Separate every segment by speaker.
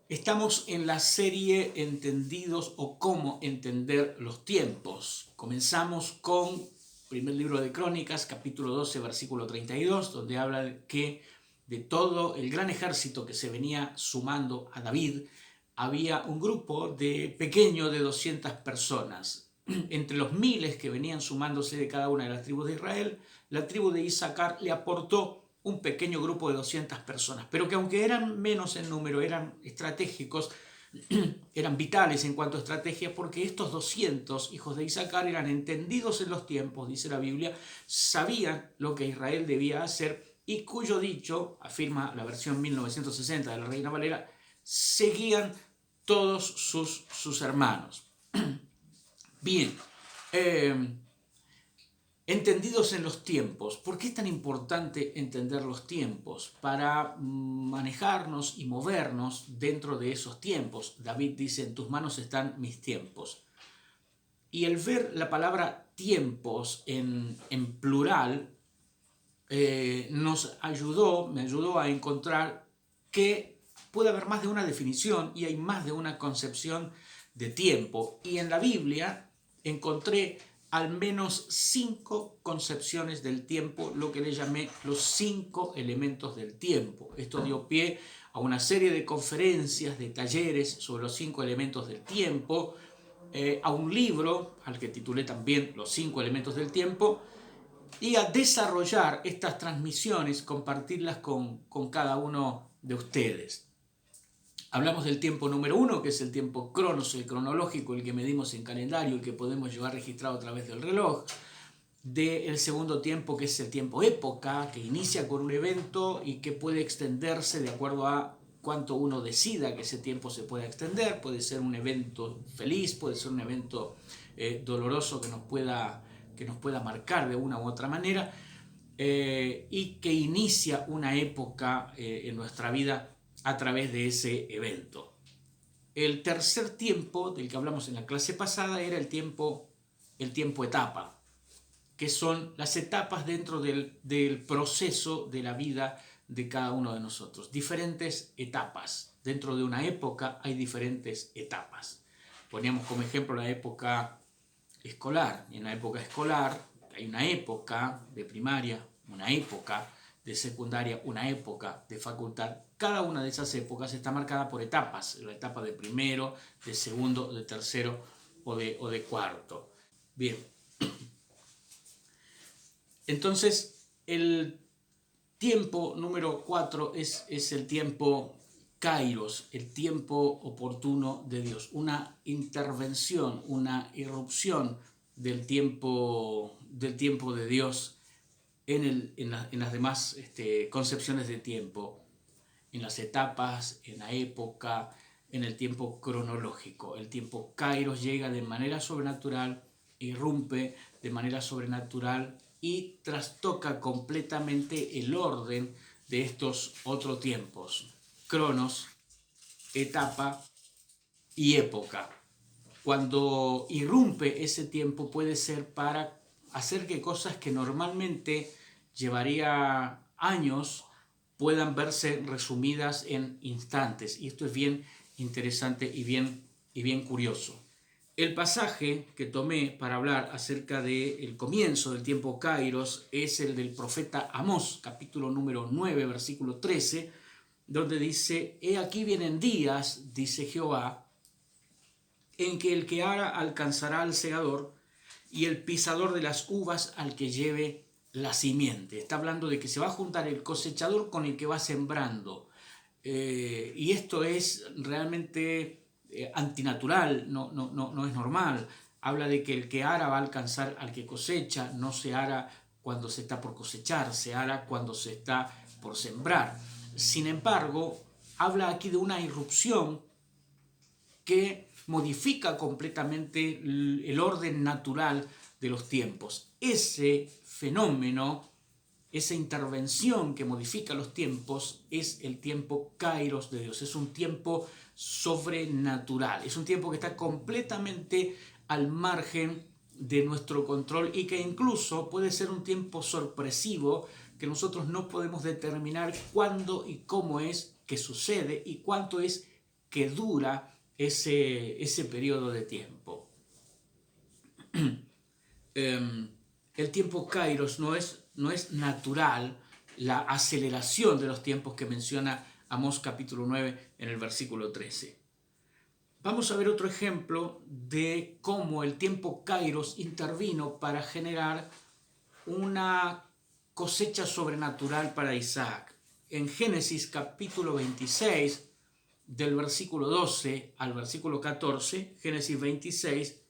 Speaker 1: Estamos en la serie Entendidos o Cómo Entender los Tiempos. Comenzamos con primer libro de Crónicas, capítulo 12, versículo 32, donde habla que de todo el gran ejército que se venía sumando a David, había un grupo pequeño de 200 personas. Entre los miles que venían sumándose de cada una de las tribus de Israel, la tribu de Isaacar le aportó un pequeño grupo de 200 personas, pero que aunque eran menos en número, eran estratégicos, eran vitales en cuanto a estrategia, porque estos 200 hijos de Isaacar eran entendidos en los tiempos, dice la Biblia, sabían lo que Israel debía hacer y cuyo dicho, afirma la versión 1960 de la Reina Valera, seguían todos sus hermanos. Bien, entendidos en los tiempos. ¿Por qué es tan importante entender los tiempos? Para manejarnos y movernos dentro de esos tiempos. David dice, en tus manos están mis tiempos. Y el ver la palabra tiempos en plural me ayudó a encontrar que puede haber más de una definición y hay más de una concepción de tiempo. Y en la Biblia encontré al menos 5 concepciones del tiempo, lo que le llamé los 5 elementos del tiempo. Esto dio pie a una serie de conferencias, de talleres sobre los 5 elementos del tiempo, a un libro al que titulé también Los 5 elementos del tiempo, y a desarrollar estas transmisiones, compartirlas con cada uno de ustedes. Hablamos del tiempo número 1, que es el tiempo cronos, el cronológico, el que medimos en calendario, el que podemos llevar registrado a través del reloj. Del segundo tiempo, que es el tiempo época, que inicia con un evento y que puede extenderse de acuerdo a cuánto uno decida que ese tiempo se pueda extender. Puede ser un evento feliz, puede ser un evento doloroso que nos pueda marcar de una u otra manera, y que inicia una época en nuestra vida a través de ese evento. El tercer tiempo del que hablamos en la clase pasada era el tiempo etapa, que son las etapas dentro del proceso de la vida de cada uno de nosotros. Diferentes etapas. Dentro de una época hay diferentes etapas. Poníamos como ejemplo la época escolar. En la época escolar hay una época de primaria, una época de secundaria, una época de facultad. Cada una de esas épocas está marcada por etapas. La etapa de primero, de segundo, de tercero o de cuarto. Bien. Entonces, el tiempo número 4 es el tiempo Kairos, el tiempo oportuno de Dios. Una intervención, una irrupción del tiempo de Dios en las demás concepciones de tiempo, en las etapas, en la época, en el tiempo cronológico. El tiempo Kairos llega de manera sobrenatural, irrumpe de manera sobrenatural y trastoca completamente el orden de estos otros tiempos: cronos, etapa y época. Cuando irrumpe ese tiempo puede ser para hacer que cosas que normalmente llevaría años puedan verse resumidas en instantes. Y esto es bien interesante y bien curioso. El pasaje que tomé para hablar acerca del comienzo del tiempo Kairos es el del profeta Amós, capítulo número 9, versículo 13, donde dice: He aquí vienen días, dice Jehová, en que el que ara alcanzará al segador y el pisador de las uvas al que lleve la simiente. Está hablando de que se va a juntar el cosechador con el que va sembrando. Y esto es realmente antinatural, no es normal. Habla de que el que ara va a alcanzar al que cosecha. No se ara cuando se está por cosechar, se ara cuando se está por sembrar. Sin embargo, habla aquí de una irrupción que modifica completamente el orden natural de los tiempos. Ese fenómeno, esa intervención que modifica los tiempos, es el tiempo Kairos de Dios. Es un tiempo sobrenatural. Es un tiempo que está completamente al margen de nuestro control y que incluso puede ser un tiempo sorpresivo que nosotros no podemos determinar cuándo y cómo es que sucede y cuánto es que dura ese periodo de tiempo. El tiempo Kairos no es natural, la aceleración de los tiempos que menciona Amós capítulo 9 en el versículo 13. Vamos a ver otro ejemplo de cómo el tiempo Kairos intervino para generar una cosecha sobrenatural para Isaac. En Génesis capítulo 26, del versículo 12 al versículo 14, Génesis 26,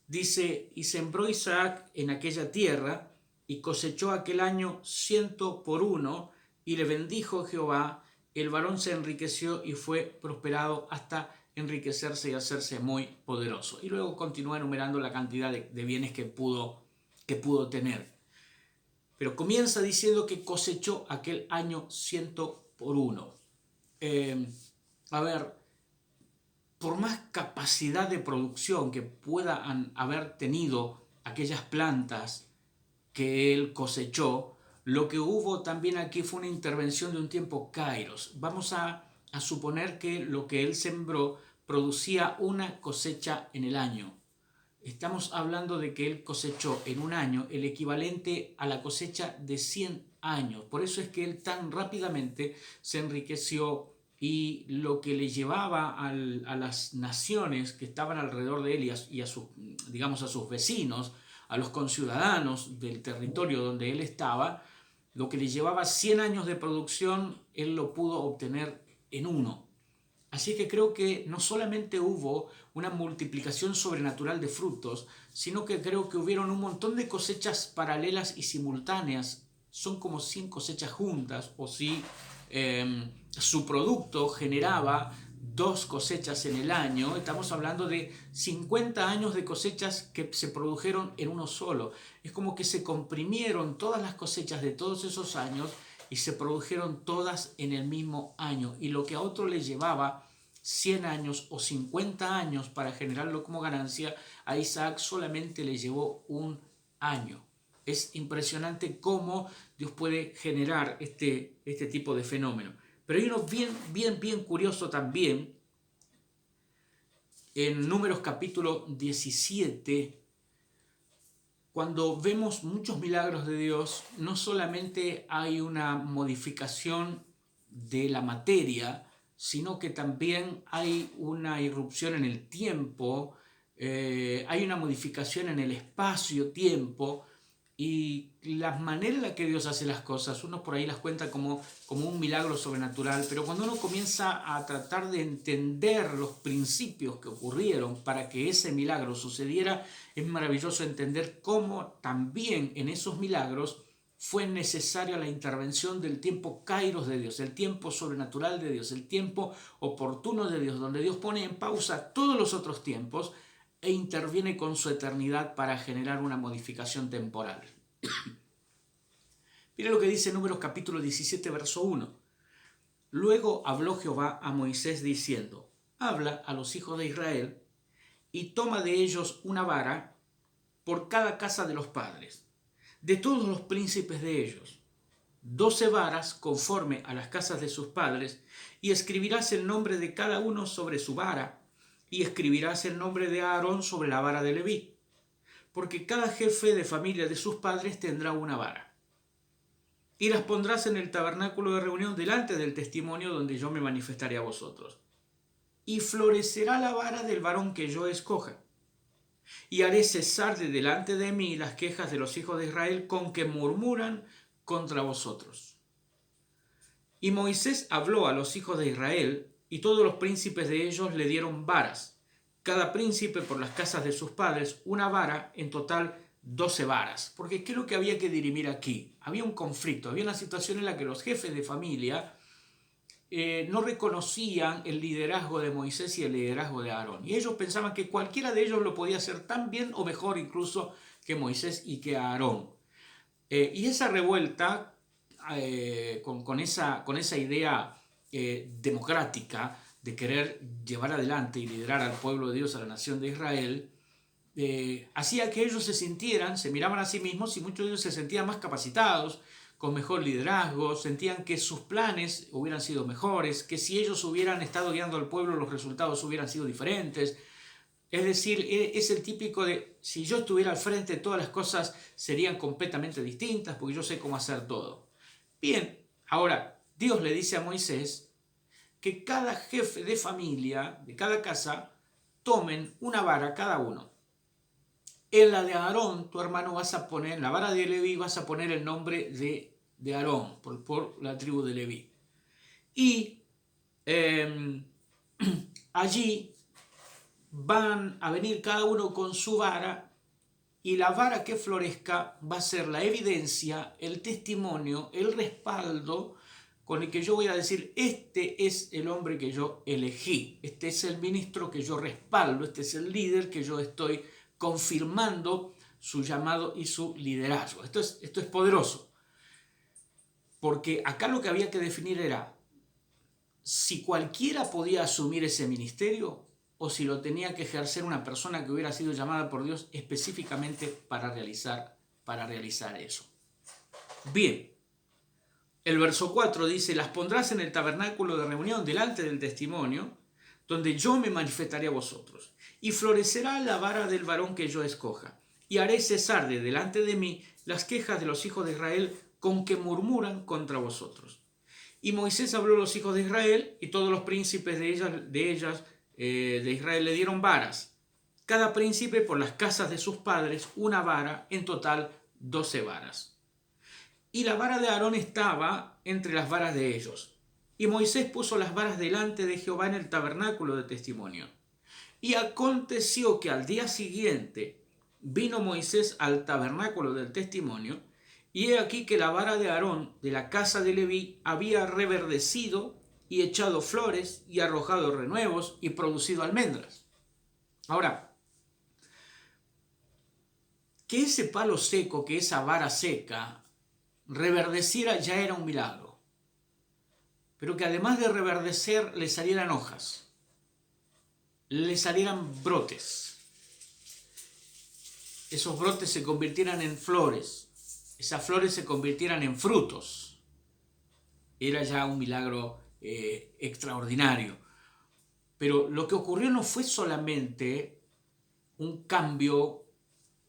Speaker 1: dice: y sembró Isaac en aquella tierra, y cosechó aquel año 100 por 1, y le bendijo Jehová, el varón se enriqueció y fue prosperado hasta enriquecerse y hacerse muy poderoso. Y luego continúa enumerando la cantidad de bienes que pudo tener. Pero comienza diciendo que cosechó aquel año 100 por 1. A ver, por más capacidad de producción que puedan haber tenido aquellas plantas que él cosechó, lo que hubo también aquí fue una intervención de un tiempo Kairos. Vamos a suponer que lo que él sembró producía una cosecha en el año. Estamos hablando de que él cosechó en un año el equivalente a la cosecha de 100 años. Por eso es que él tan rápidamente se enriqueció, y lo que le llevaba a las naciones que estaban alrededor de él y a sus vecinos, a los conciudadanos del territorio donde él estaba, lo que le llevaba 100 años de producción, él lo pudo obtener en uno. Así que creo que no solamente hubo una multiplicación sobrenatural de frutos, sino que creo que hubieron un montón de cosechas paralelas y simultáneas. Son como 100 cosechas juntas, o si su producto generaba 2 cosechas en el año, estamos hablando de 50 años de cosechas que se produjeron en uno solo. Es como que se comprimieron todas las cosechas de todos esos años y se produjeron todas en el mismo año, y lo que a otro le llevaba 100 años o 50 años para generarlo como ganancia, a Isaac solamente le llevó un año. Es impresionante cómo Dios puede generar este tipo de fenómeno. Pero hay uno bien curioso también en Números capítulo 17, cuando vemos muchos milagros de Dios. No solamente hay una modificación de la materia, sino que también hay una irrupción en el tiempo, hay una modificación en el espacio-tiempo, y la manera en la que Dios hace las cosas, uno por ahí las cuenta como un milagro sobrenatural, pero cuando uno comienza a tratar de entender los principios que ocurrieron para que ese milagro sucediera, es maravilloso entender cómo también en esos milagros fue necesaria la intervención del tiempo Kairos de Dios, el tiempo sobrenatural de Dios, el tiempo oportuno de Dios, donde Dios pone en pausa todos los otros tiempos e interviene con su eternidad para generar una modificación temporal. Mira lo que dice Números capítulo 17, verso 1. Luego habló Jehová a Moisés diciendo: habla a los hijos de Israel y toma de ellos una vara por cada casa de los padres, de todos los príncipes de ellos, 12 varas conforme a las casas de sus padres, y escribirás el nombre de cada uno sobre su vara, y escribirás el nombre de Aarón sobre la vara de Leví, porque cada jefe de familia de sus padres tendrá una vara. Y las pondrás en el tabernáculo de reunión delante del testimonio donde yo me manifestaré a vosotros. Y florecerá la vara del varón que yo escoja. Y haré cesar de delante de mí las quejas de los hijos de Israel con que murmuran contra vosotros. Y Moisés habló a los hijos de Israel, y todos los príncipes de ellos le dieron varas, cada príncipe por las casas de sus padres, una vara, en total 12 varas. Porque ¿qué es lo que había que dirimir aquí? Había un conflicto, había una situación en la que los jefes de familia no reconocían el liderazgo de Moisés y el liderazgo de Aarón. Y ellos pensaban que cualquiera de ellos lo podía hacer tan bien o mejor incluso que Moisés y que Aarón. Y esa revuelta, con esa idea democrática de querer llevar adelante y liderar al pueblo de Dios, a la nación de Israel, hacía que ellos se miraban a sí mismos, y muchos de ellos se sentían más capacitados, con mejor liderazgo, sentían que sus planes hubieran sido mejores, que si ellos hubieran estado guiando al pueblo los resultados hubieran sido diferentes. Es decir, es el típico de, si yo estuviera al frente, todas las cosas serían completamente distintas porque yo sé cómo hacer todo. Bien, ahora Dios le dice a Moisés que cada jefe de familia, de cada casa, tomen una vara cada uno. En la de Aarón, tu hermano, vas a poner, en la vara de Leví vas a poner el nombre de Aarón, por la tribu de Leví. Y allí van a venir cada uno con su vara, y la vara que florezca va a ser la evidencia, el testimonio, el respaldo con el que yo voy a decir, este es el hombre que yo elegí, este es el ministro que yo respaldo, este es el líder que yo estoy confirmando su llamado y su liderazgo. Esto es poderoso, porque acá lo que había que definir era si cualquiera podía asumir ese ministerio o si lo tenía que ejercer una persona que hubiera sido llamada por Dios específicamente para realizar eso. Bien, el verso 4 dice, las pondrás en el tabernáculo de reunión delante del testimonio, donde yo me manifestaré a vosotros, y florecerá la vara del varón que yo escoja, y haré cesar de delante de mí las quejas de los hijos de Israel con que murmuran contra vosotros. Y Moisés habló a los hijos de Israel, y todos los príncipes de Israel le dieron varas, cada príncipe por las casas de sus padres una vara, en total 12 varas. Y la vara de Aarón estaba entre las varas de ellos. Y Moisés puso las varas delante de Jehová en el tabernáculo de testimonio. Y aconteció que al día siguiente vino Moisés al tabernáculo del testimonio, y he aquí que la vara de Aarón de la casa de Leví había reverdecido y echado flores y arrojado renuevos y producido almendras. Ahora, que ese palo seco, que esa vara seca reverdeciera ya era un milagro, pero que además de reverdecer le salieran hojas, le salieran brotes, esos brotes se convirtieran en flores, esas flores se convirtieran en frutos, era ya un milagro extraordinario. Pero lo que ocurrió no fue solamente un cambio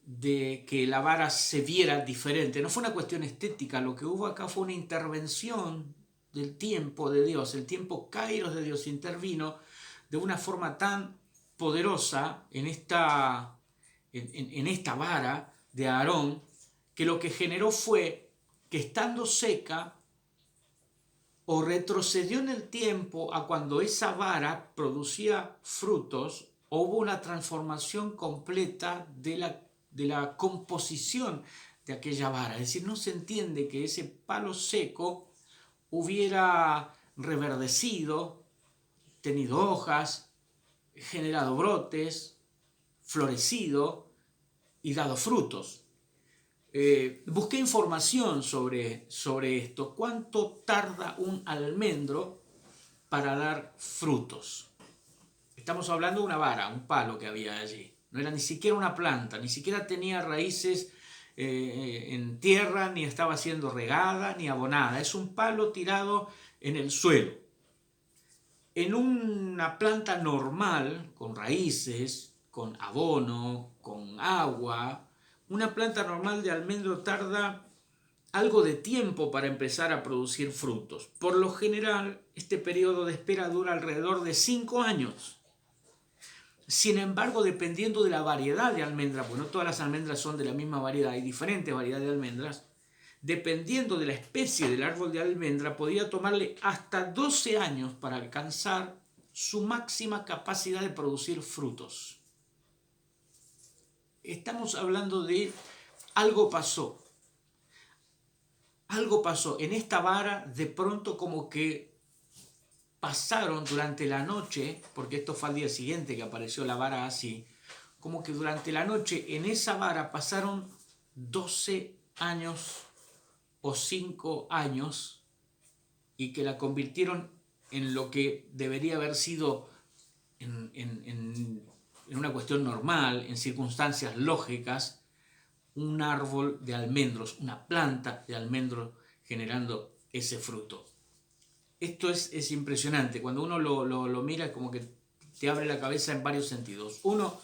Speaker 1: de que la vara se viera diferente, no fue una cuestión estética, lo que hubo acá fue una intervención del tiempo de Dios, el tiempo kairos de Dios intervino de una forma tan poderosa en esta vara de Aarón, que lo que generó fue que estando seca, o retrocedió en el tiempo a cuando esa vara producía frutos, o hubo una transformación completa de la composición de aquella vara. Es decir, no se entiende que ese palo seco hubiera reverdecido, tenido hojas, generado brotes, florecido y dado frutos. Busqué información sobre esto. ¿Cuánto tarda un almendro para dar frutos? Estamos hablando de una vara, un palo que había allí. No era ni siquiera una planta, ni siquiera tenía raíces en tierra, ni estaba siendo regada, ni abonada. Es un palo tirado en el suelo. En una planta normal, con raíces, con abono, con agua, una planta normal de almendro tarda algo de tiempo para empezar a producir frutos. Por lo general, este periodo de espera dura alrededor de 5 años. Sin embargo, dependiendo de la variedad de almendra, pues no todas las almendras son de la misma variedad, hay diferentes variedades de almendras, dependiendo de la especie del árbol de almendra, podía tomarle hasta 12 años para alcanzar su máxima capacidad de producir frutos. Estamos hablando de algo pasó. Algo pasó. En esta vara, de pronto como que pasaron durante la noche, porque esto fue al día siguiente que apareció la vara así, como que durante la noche en esa vara pasaron 12 años o 5 años y que la convirtieron en lo que debería haber sido en una cuestión normal, en circunstancias lógicas, un árbol de almendros, una planta de almendros generando ese fruto. Esto es impresionante. Cuando uno lo mira, es como que te abre la cabeza en varios sentidos. Uno,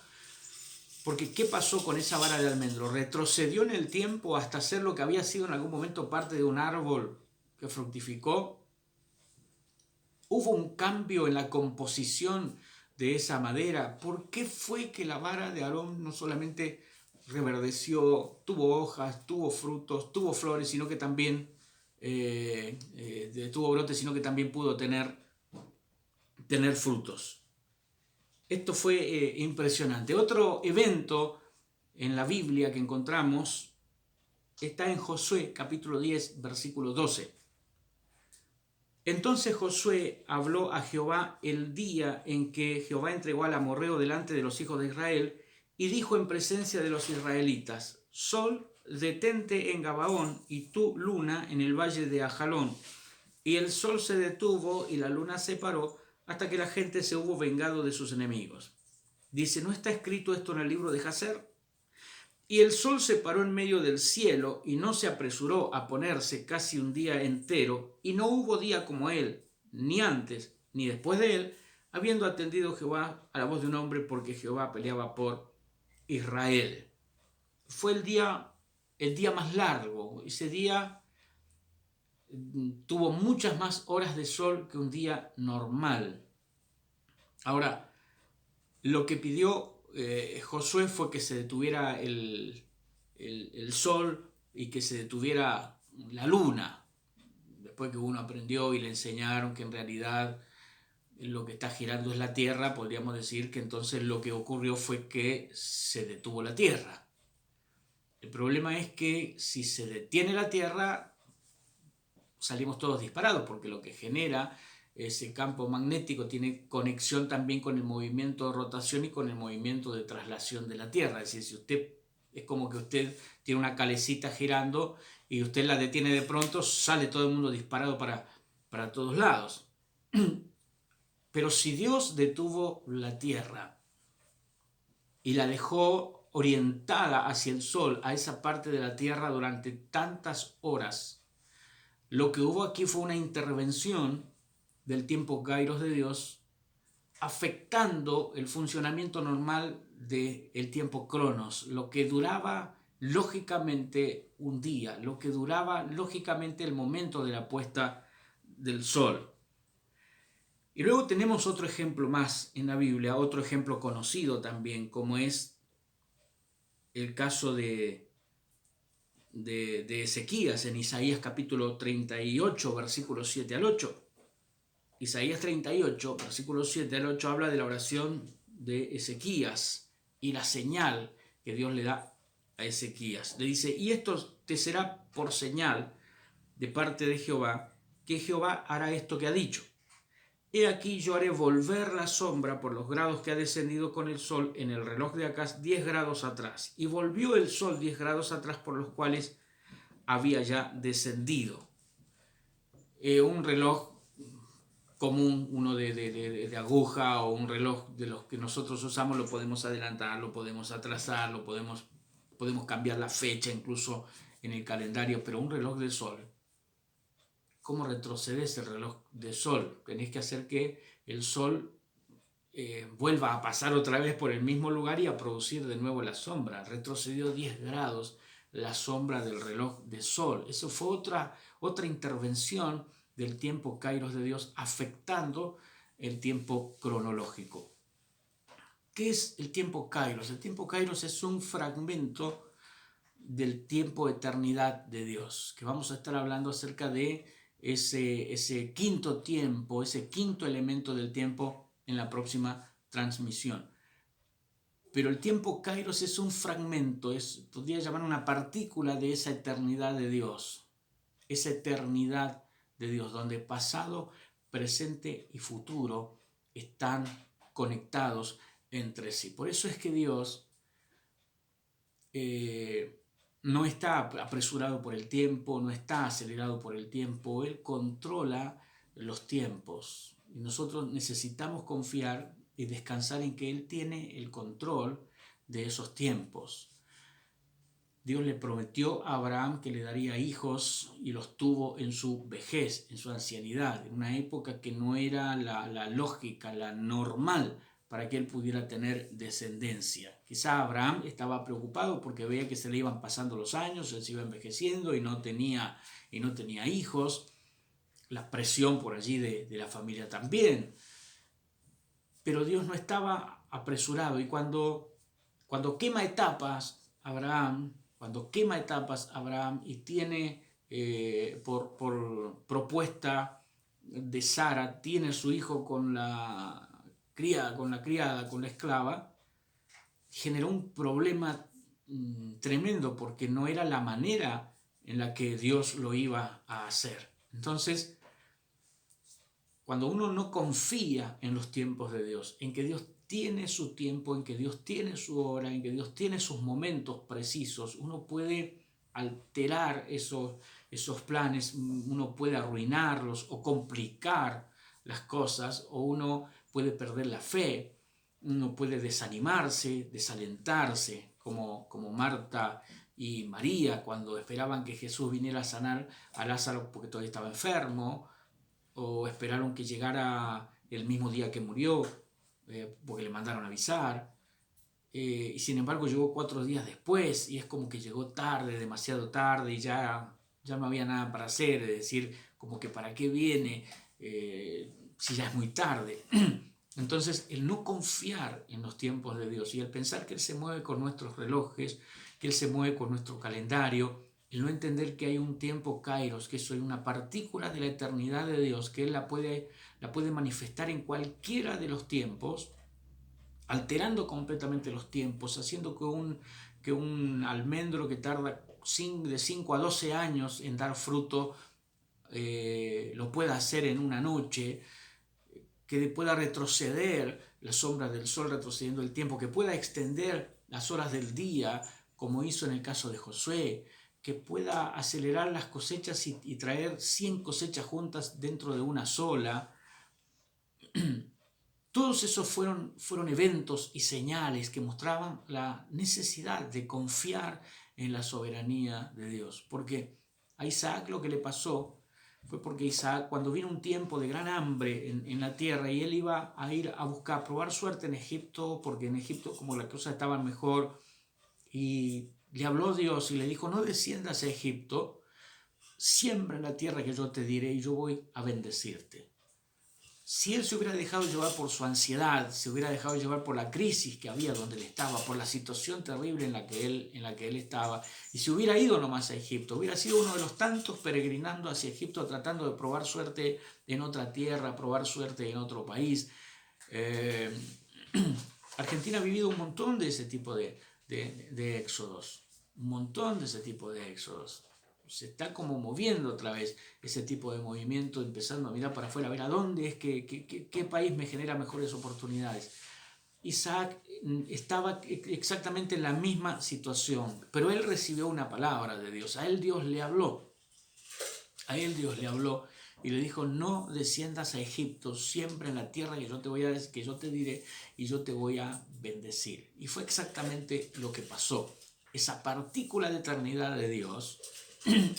Speaker 1: porque ¿qué pasó con esa vara de almendro? Retrocedió en el tiempo hasta ser lo que había sido en algún momento parte de un árbol que fructificó. Hubo un cambio en la composición de esa madera. ¿Por qué fue que la vara de Aarón no solamente reverdeció, tuvo hojas, tuvo frutos, tuvo flores, sino que también tuvo brotes, sino que también pudo tener frutos? Esto fue impresionante. Otro evento en la Biblia que encontramos está en Josué capítulo 10, versículo 12. Entonces Josué habló a Jehová el día en que Jehová entregó al amorreo delante de los hijos de Israel, y dijo en presencia de los israelitas: Sol, detente en Gabaón, y tú, luna, en el valle de Ajalón. Y el sol se detuvo y la luna se paró hasta que la gente se hubo vengado de sus enemigos. Dice, ¿no está escrito esto en el libro de Jacer? Y el sol se paró en medio del cielo y no se apresuró a ponerse casi un día entero, y no hubo día como él, ni antes ni después de él, habiendo atendido Jehová a la voz de un hombre, porque Jehová peleaba por Israel. Fue el día más largo. Ese día tuvo muchas más horas de sol que un día normal. Ahora, lo que pidió Josué fue que se detuviera el sol y que se detuviera la luna. Después que uno aprendió y le enseñaron que en realidad lo que está girando es la Tierra, podríamos decir que entonces lo que ocurrió fue que se detuvo la Tierra. El problema es que si se detiene la Tierra, salimos todos disparados, porque lo que genera ese campo magnético tiene conexión también con el movimiento de rotación y con el movimiento de traslación de la Tierra. Es decir, si usted, es como que usted tiene una calecita girando y usted la detiene de pronto, sale todo el mundo disparado para todos lados. Pero si Dios detuvo la Tierra y la dejó orientada hacia el sol, a esa parte de la Tierra durante tantas horas, lo que hubo aquí fue una intervención del tiempo kairos de Dios, afectando el funcionamiento normal del tiempo cronos, lo que duraba lógicamente un día, lo que duraba lógicamente el momento de la puesta del sol. Y luego tenemos otro ejemplo más en la Biblia, otro ejemplo conocido también, como es el caso de Ezequías en Isaías capítulo 38, versículos 7 al 8. Isaías 38, versículos 7 al 8, habla de la oración de Ezequías y la señal que Dios le da a Ezequías. Le dice, y esto te será por señal de parte de Jehová, que Jehová hará esto que ha dicho. He aquí yo haré volver la sombra por los grados que ha descendido con el sol en el reloj de acá 10 grados atrás. Y volvió el sol 10 grados atrás por los cuales había ya descendido. Un reloj común, uno de aguja, o un reloj de los que nosotros usamos, lo podemos adelantar, lo podemos atrasar, podemos cambiar la fecha incluso en el calendario, pero un reloj de sol, ¿cómo retrocedes el reloj de sol? Tenés que hacer que el sol vuelva a pasar otra vez por el mismo lugar y a producir de nuevo la sombra. Retrocedió 10 grados la sombra del reloj de sol. Eso fue otra intervención del tiempo kairos de Dios, afectando el tiempo cronológico. ¿Qué es el tiempo kairos? El tiempo kairos es un fragmento del tiempo eternidad de Dios, que vamos a estar hablando acerca de ese quinto tiempo, ese quinto elemento del tiempo en la próxima transmisión. Pero el tiempo kairos es un fragmento, podría llamar una partícula de esa eternidad de Dios, esa eternidad de Dios, donde pasado, presente y futuro están conectados entre sí. Por eso es que Dios no está apresurado por el tiempo, no está acelerado por el tiempo. Él controla los tiempos y nosotros necesitamos confiar y descansar en que Él tiene el control de esos tiempos. Dios le prometió a Abraham que le daría hijos y los tuvo en su vejez, en su ancianidad, en una época que no era la lógica, la normal para que él pudiera tener descendencia. Quizá Abraham estaba preocupado porque veía que se le iban pasando los años, él se iba envejeciendo y no tenía hijos, la presión por allí de la familia también. Pero Dios no estaba apresurado, y cuando quema etapas Abraham, y tiene por propuesta de Sara, tiene su hijo con la criada, con la esclava, generó un problema tremendo, porque no era la manera en la que Dios lo iba a hacer. Entonces, cuando uno no confía en los tiempos de Dios, en que Dios tiene su tiempo, en que Dios tiene su hora, en que Dios tiene sus momentos precisos, uno puede alterar esos planes, uno puede arruinarlos o complicar las cosas, o uno puede perder la fe, uno puede desanimarse, desalentarse, como Marta y María cuando esperaban que Jesús viniera a sanar a Lázaro porque todavía estaba enfermo, o esperaron que llegara el mismo día que murió, porque le mandaron a avisar, y sin embargo llegó 4 días después, y es como que llegó tarde, demasiado tarde, y ya no había nada para hacer, es decir, como que para qué viene si ya es muy tarde. Entonces, el no confiar en los tiempos de Dios y el pensar que Él se mueve con nuestros relojes, que Él se mueve con nuestro calendario, el no entender que hay un tiempo kairos, que eso es una partícula de la eternidad de Dios, que Él la puede manifestar en cualquiera de los tiempos, alterando completamente los tiempos, haciendo que un almendro que tarda de 5 a 12 años en dar fruto, lo pueda hacer en una noche, que pueda retroceder la sombra del sol retrocediendo el tiempo, que pueda extender las horas del día, como hizo en el caso de Josué, que pueda acelerar las cosechas y traer 100 cosechas juntas dentro de una sola. Todos esos fueron eventos y señales que mostraban la necesidad de confiar en la soberanía de Dios. Porque a Isaac lo que le pasó fue porque Isaac, cuando vino un tiempo de gran hambre en la tierra, y él iba a ir a probar suerte en Egipto, porque en Egipto como las cosas estaban mejor, y le habló Dios y le dijo: no desciendas a Egipto, siembra en la tierra que yo te diré y yo voy a bendecirte. Si él se hubiera dejado llevar por su ansiedad, se hubiera dejado llevar por la crisis que había donde él estaba, por la situación terrible en la que él estaba, y si hubiera ido nomás a Egipto, hubiera sido uno de los tantos peregrinando hacia Egipto, tratando de probar suerte en otra tierra, probar suerte en otro país. Argentina ha vivido un montón de ese tipo de éxodos, un montón de ese tipo de éxodos. Se está como moviendo otra vez ese tipo de movimiento, empezando a mirar para afuera, a ver a dónde es, qué país me genera mejores oportunidades. Isaac estaba exactamente en la misma situación, pero él recibió una palabra de Dios. A él Dios le habló y le dijo: no desciendas a Egipto, siempre en la tierra que yo te diré y yo te voy a bendecir. Y fue exactamente lo que pasó. Esa partícula de eternidad de Dios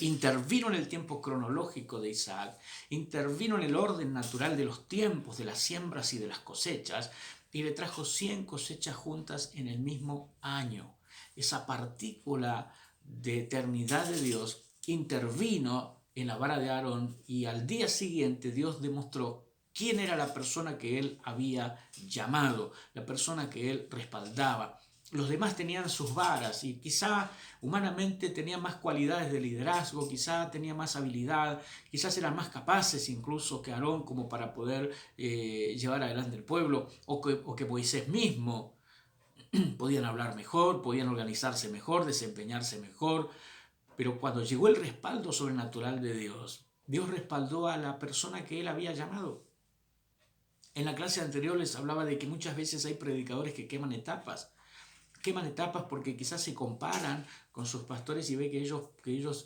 Speaker 1: intervino en el tiempo cronológico de Isaac, intervino en el orden natural de los tiempos, de las siembras y de las cosechas, y le trajo 100 cosechas juntas en el mismo año. Esa partícula de eternidad de Dios intervino en la vara de Aarón, y al día siguiente Dios demostró quién era la persona que él había llamado, la persona que él respaldaba. Los demás tenían sus varas y quizá humanamente tenían más cualidades de liderazgo, quizá tenían más habilidad, quizás eran más capaces incluso que Aarón como para poder llevar adelante el pueblo, o que Moisés mismo. Podían hablar mejor, podían organizarse mejor, desempeñarse mejor, pero cuando llegó el respaldo sobrenatural de Dios, Dios respaldó a la persona que él había llamado. En la clase anterior les hablaba de que muchas veces hay predicadores que queman etapas queman etapas porque quizás se comparan con sus pastores y ve que ellos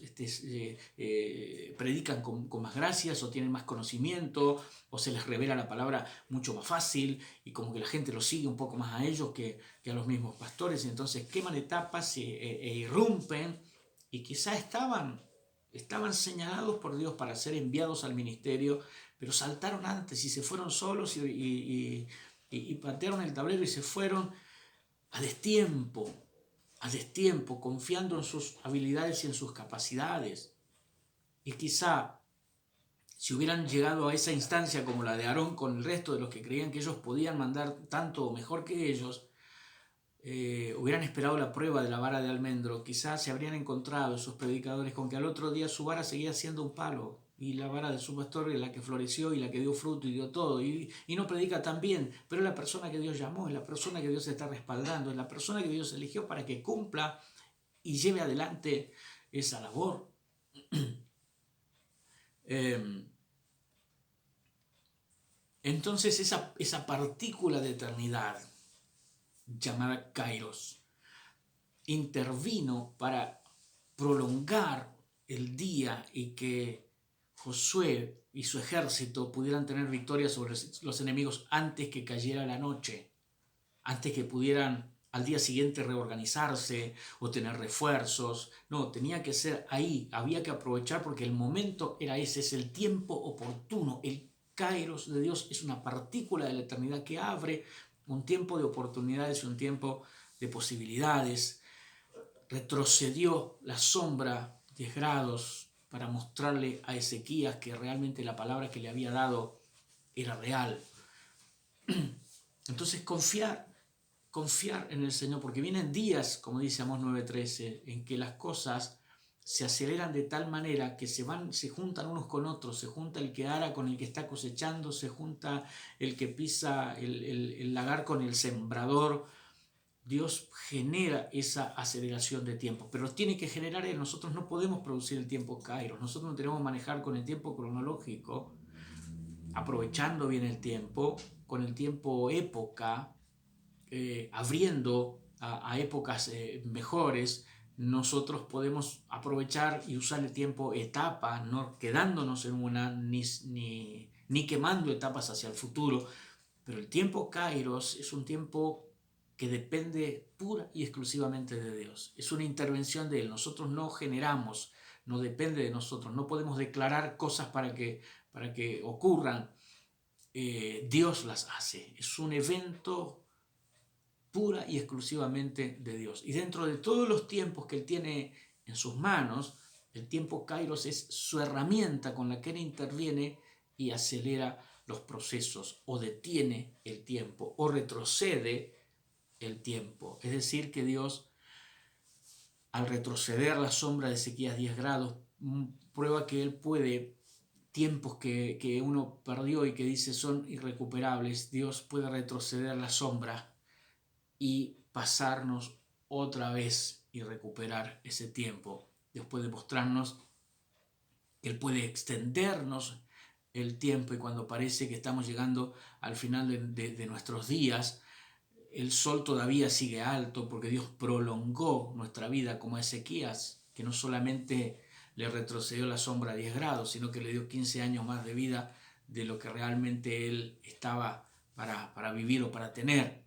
Speaker 1: predican con más gracias o tienen más conocimiento o se les revela la palabra mucho más fácil y como que la gente los sigue un poco más a ellos que a los mismos pastores. Y entonces queman etapas e irrumpen y quizás estaban señalados por Dios para ser enviados al ministerio, pero saltaron antes y se fueron solos y patearon el tablero y se fueron a destiempo, confiando en sus habilidades y en sus capacidades. Y quizá si hubieran llegado a esa instancia como la de Aarón con el resto de los que creían que ellos podían mandar tanto o mejor que ellos, hubieran esperado la prueba de la vara de almendro, quizás se habrían encontrado esos predicadores con que al otro día su vara seguía siendo un palo y la vara de su pastor es la que floreció y la que dio fruto y dio todo y no predica tan bien, pero es la persona que Dios llamó, es la persona que Dios está respaldando, es la persona que Dios eligió para que cumpla y lleve adelante esa labor. Entonces esa partícula de eternidad llamada Kairos intervino para prolongar el día y que Josué y su ejército pudieran tener victoria sobre los enemigos antes que cayera la noche, antes que pudieran al día siguiente reorganizarse o tener refuerzos. No, tenía que ser ahí, había que aprovechar porque el momento era ese, es el tiempo oportuno. El Kairos de Dios es una partícula de la eternidad que abre un tiempo de oportunidades y un tiempo de posibilidades. Retrocedió la sombra 10 grados para mostrarle a Ezequías que realmente la palabra que le había dado era real. Entonces confiar en el Señor, porque vienen días, como dice Amós 9:13, en que las cosas se aceleran de tal manera que se juntan unos con otros, se junta el que ara con el que está cosechando, se junta el que pisa el lagar con el sembrador. Dios genera esa aceleración de tiempo, pero tiene que generar Él. Nosotros no podemos producir el tiempo Kairos, nosotros no tenemos que manejar con el tiempo cronológico, aprovechando bien el tiempo, con el tiempo época, abriendo a épocas mejores. Nosotros podemos aprovechar y usar el tiempo etapa, no quedándonos en una ni quemando etapas hacia el futuro, pero el tiempo Kairos es un tiempo que depende pura y exclusivamente de Dios. Es una intervención de Él. Nosotros no generamos, no depende de nosotros. No podemos declarar cosas para que ocurran. Dios las hace. Es un evento pura y exclusivamente de Dios. Y dentro de todos los tiempos que Él tiene en sus manos, el tiempo Kairos es su herramienta con la que Él interviene y acelera los procesos, o detiene el tiempo, o retrocede el tiempo. Es decir, que Dios, al retroceder la sombra de Ezequías 10 grados, prueba que Él puede, tiempos que uno perdió y que dice son irrecuperables, Dios puede retroceder la sombra y pasarnos otra vez y recuperar ese tiempo. Dios puede mostrarnos que Él puede extendernos el tiempo y cuando parece que estamos llegando al final de nuestros días, el sol todavía sigue alto porque Dios prolongó nuestra vida como a Ezequías, que no solamente le retrocedió la sombra a 10 grados, sino que le dio 15 años más de vida de lo que realmente él estaba para vivir o para tener.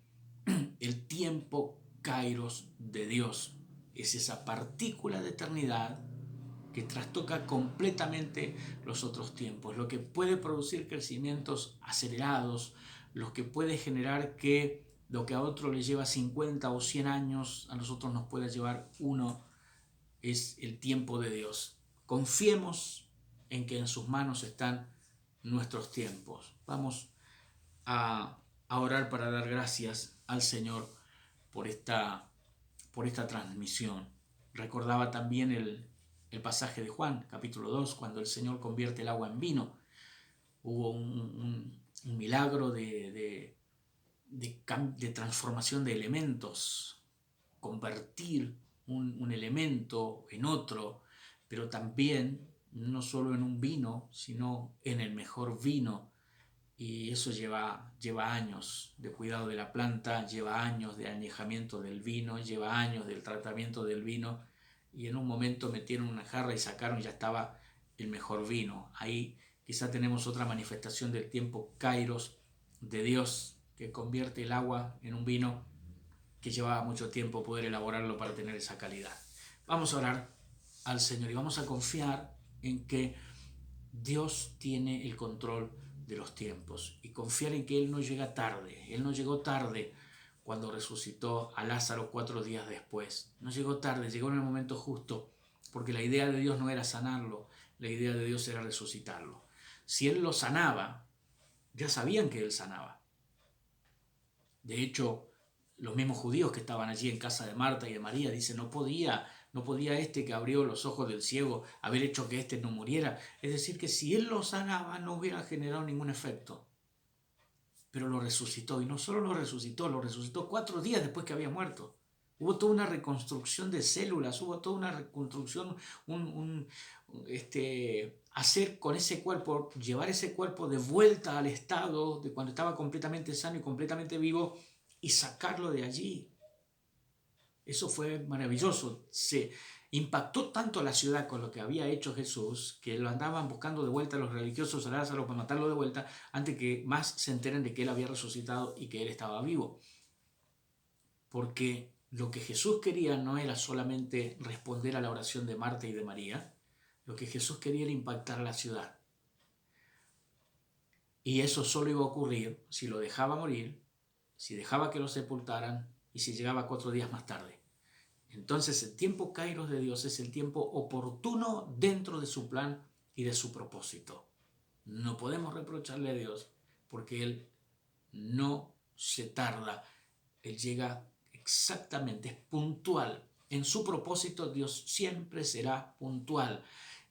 Speaker 1: El tiempo Kairos de Dios es esa partícula de eternidad que trastoca completamente los otros tiempos, lo que puede producir crecimientos acelerados, lo que puede generar que lo que a otro le lleva 50 o 100 años, a nosotros nos puede llevar uno, es el tiempo de Dios. Confiemos en que en sus manos están nuestros tiempos. Vamos a orar para dar gracias al Señor por esta transmisión. Recordaba también el pasaje de Juan, capítulo 2, cuando el Señor convierte el agua en vino. Hubo un milagro de transformación de elementos, convertir un elemento en otro, pero también no solo en un vino, sino en el mejor vino y eso lleva años de cuidado de la planta, lleva años de añejamiento del vino, lleva años del tratamiento del vino, y en un momento metieron una jarra y sacaron y ya estaba el mejor vino. Ahí quizá tenemos otra manifestación del tiempo Kairos de Dios, que convierte el agua en un vino que llevaba mucho tiempo poder elaborarlo para tener esa calidad. Vamos a orar al Señor y vamos a confiar en que Dios tiene el control de los tiempos y confiar en que Él no llega tarde. Él no llegó tarde cuando resucitó a Lázaro 4 días después. No llegó tarde, llegó en el momento justo, porque la idea de Dios no era sanarlo, la idea de Dios era resucitarlo. Si Él lo sanaba, ya sabían que Él sanaba. De hecho, los mismos judíos que estaban allí en casa de Marta y de María dicen, no podía este que abrió los ojos del ciego haber hecho que este no muriera. Es decir, que si Él lo sanaba no hubiera generado ningún efecto. Pero lo resucitó, y no solo lo resucitó 4 días después que había muerto. Hubo toda una reconstrucción de células, hubo toda una reconstrucción, hacer con ese cuerpo, llevar ese cuerpo de vuelta al estado de cuando estaba completamente sano y completamente vivo y sacarlo de allí. Eso fue maravilloso. Se impactó tanto a la ciudad con lo que había hecho Jesús que lo andaban buscando de vuelta los religiosos a Lázaro para matarlo de vuelta antes que más se enteren de que él había resucitado y que él estaba vivo. Porque lo que Jesús quería no era solamente responder a la oración de Marta y de María, lo que Jesús quería era impactar a la ciudad. Y eso solo iba a ocurrir si lo dejaba morir, si dejaba que lo sepultaran y si llegaba 4 días más tarde. Entonces el tiempo Kairos de Dios es el tiempo oportuno dentro de su plan y de su propósito. No podemos reprocharle a Dios porque Él no se tarda. Él llega exactamente, es puntual. En su propósito Dios siempre será puntual.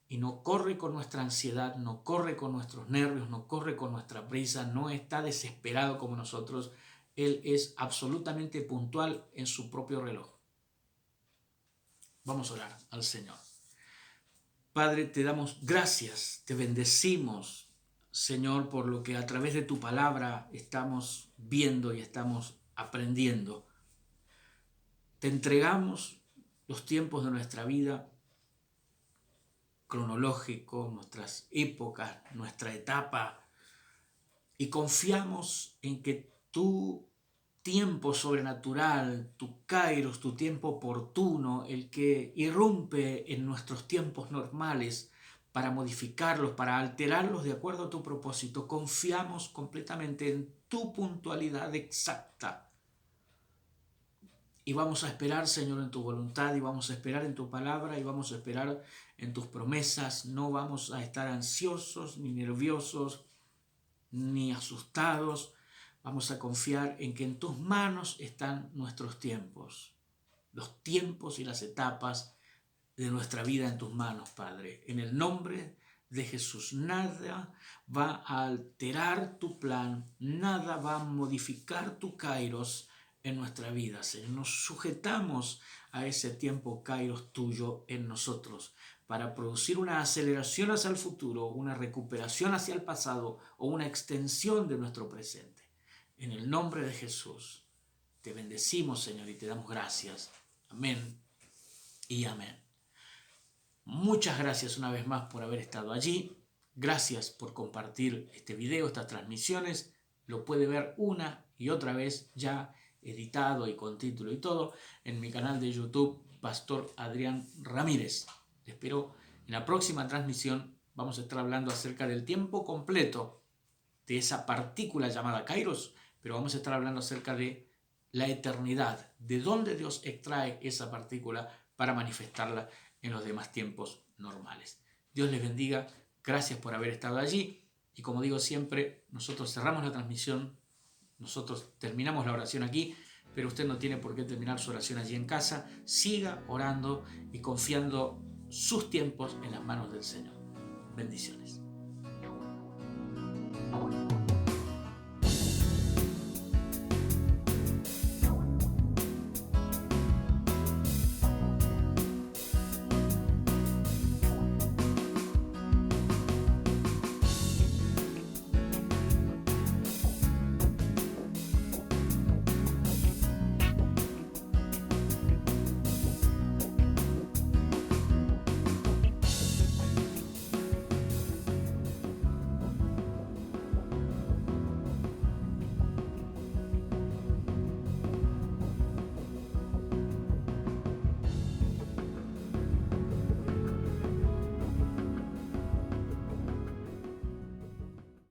Speaker 1: Y no corre con nuestra ansiedad, no corre con nuestros nervios, no corre con nuestra prisa, no está desesperado como nosotros. Él es absolutamente puntual en su propio reloj. Vamos a orar al Señor. Padre, te damos gracias, te bendecimos, Señor, por lo que a través de tu palabra estamos viendo y estamos aprendiendo. Te entregamos los tiempos de nuestra vida, cronológico, nuestras épocas, nuestra etapa, y confiamos en que tu tiempo sobrenatural, tu kairos, tu tiempo oportuno, el que irrumpe en nuestros tiempos normales para modificarlos, para alterarlos de acuerdo a tu propósito, confiamos completamente en tu puntualidad exacta. Y vamos a esperar, Señor, en tu voluntad, y vamos a esperar en tu palabra, y vamos a esperar en tus promesas. No vamos a estar ansiosos, ni nerviosos, ni asustados. Vamos a confiar en que en tus manos están nuestros tiempos, los tiempos y las etapas de nuestra vida en tus manos, Padre. En el nombre de Jesús, nada va a alterar tu plan, nada va a modificar tu kairos en nuestra vida, Señor. Nos sujetamos a ese tiempo kairos tuyo en nosotros para producir una aceleración hacia el futuro, una recuperación hacia el pasado o una extensión de nuestro presente. En el nombre de Jesús, te bendecimos, Señor, y te damos gracias. Amén y amén. Muchas gracias una vez más por haber estado allí. Gracias por compartir este video, estas transmisiones. Lo puede ver una y otra vez ya editado y con título y todo en mi canal de YouTube, Pastor Adrián Ramírez. Te espero en la próxima transmisión. Vamos a estar hablando acerca del tiempo completo de esa partícula llamada Kairos, pero vamos a estar hablando acerca de la eternidad, de dónde Dios extrae esa partícula para manifestarla en los demás tiempos normales. Dios les bendiga, gracias por haber estado allí, y como digo siempre, nosotros cerramos la transmisión, nosotros terminamos la oración aquí, pero usted no tiene por qué terminar su oración allí en casa. Siga orando y confiando sus tiempos en las manos del Señor. Bendiciones.